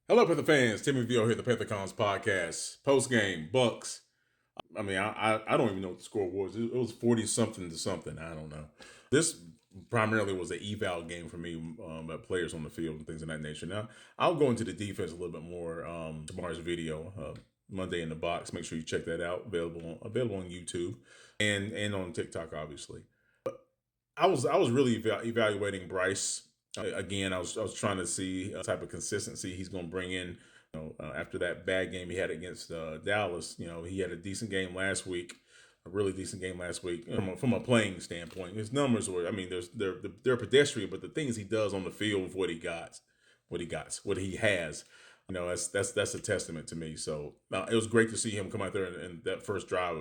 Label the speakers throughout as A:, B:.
A: Hello, Panther fans. Timmy Vio here, the PantherCons podcast. Post game, Bucks. I don't even know what the score was. It was 40 something to something. I don't know. This primarily was an eval game for me, about players on the field and things of that nature. Now, I'll go into the defense a little bit more tomorrow's video, Monday in the Box. Make sure you check that out. Available on YouTube and on TikTok, obviously. I was really evaluating Bryce. Again, I was trying to see a type of consistency he's going to bring in. After that bad game he had against Dallas, he had a decent game last week, a really decent game last week from a playing standpoint. His numbers were, they're pedestrian, but the things he does on the field with what he has, that's a testament to me. So it was great to see him come out there in that first drive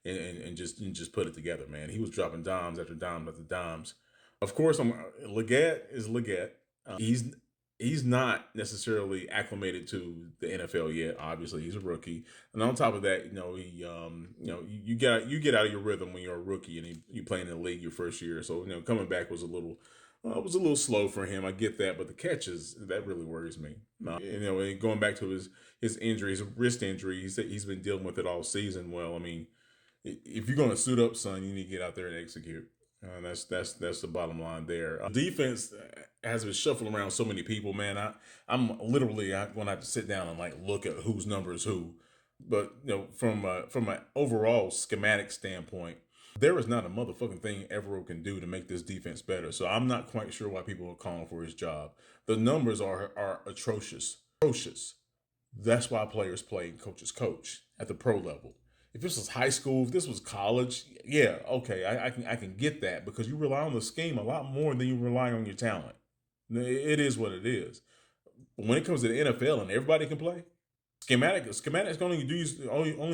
A: and just put it together, man. He was dropping dimes after dimes after dimes. Of course, Leggett is Leggett. He's not necessarily acclimated to the NFL yet. Obviously, he's a rookie, and on top of that, you get out of your rhythm when you're a rookie and you play in the league your first year. So coming back was a little slow for him. I get that, but the catches that really worries me. And going back to his injury, his wrist injury, he's been dealing with it all season. Well, if you're gonna suit up, son, you need to get out there and execute. That's the bottom line there. Defense has been shuffling around so many people, man. I'm literally going to have to sit down and look at whose number is who. But from an overall schematic standpoint, there is not a motherfucking thing Evero can do to make this defense better. So I'm not quite sure why people are calling for his job. The numbers are atrocious. That's why players play and coaches coach at the pro level. If this was high school, if this was college, yeah, okay, I can get that because you rely on the scheme a lot more than you rely on your talent. It is what it is. But when it comes to the NFL and everybody can play, schematics only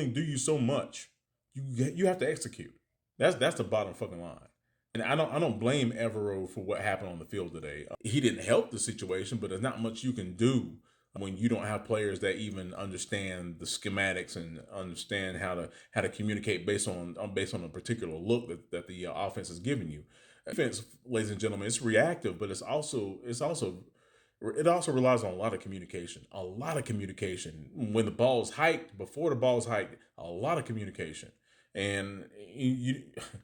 A: do you so much. You have to execute. That's the bottom fucking line. And I don't blame Evero for what happened on the field today. He didn't help the situation, but there's not much you can do when you don't have players that even understand the schematics and understand how to communicate based on a particular look that the offense is giving you. Offense, ladies and gentlemen, it's reactive, but it also relies on a lot of communication. A lot of communication. When the ball's hiked, before the ball's hiked, a lot of communication. And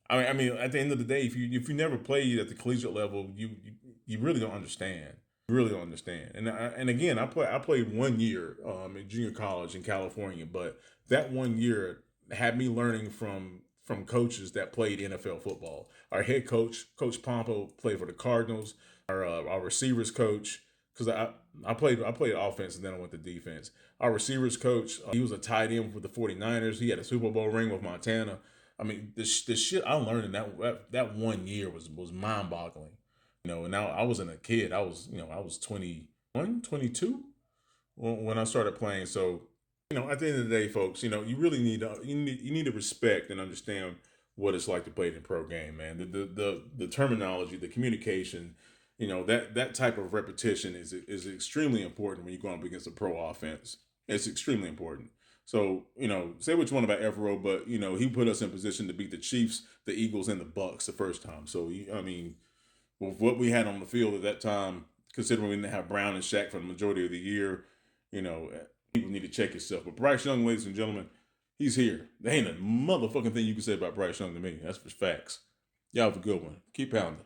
A: at the end of the day, if you never played at the collegiate level, you really don't understand. Really don't understand. And again, I played 1 year in junior college in California, but that 1 year had me learning from coaches that played NFL football. Our head coach, Coach Pompo, played for the Cardinals. Our receivers coach, because I played offense and then I went to defense. Our receivers coach, he was a tight end for the 49ers. He had a Super Bowl ring with Montana. The shit I learned in that 1 year was mind boggling. And now I wasn't a kid. I was 21, 22 when I started playing. So, at the end of the day, folks, you really need to respect and understand what it's like to play in a pro game, man. The terminology, the communication, that type of repetition is extremely important when you go up against a pro offense. It's extremely important. So, say what you want about Evero, but he put us in position to beat the Chiefs, the Eagles, and the Bucks the first time. So, with what we had on the field at that time, considering we didn't have Brown and Shaq for the majority of the year, people need to check yourself. But Bryce Young, ladies and gentlemen, he's here. There ain't a motherfucking thing you can say about Bryce Young to me. That's for facts. Y'all have a good one. Keep pounding.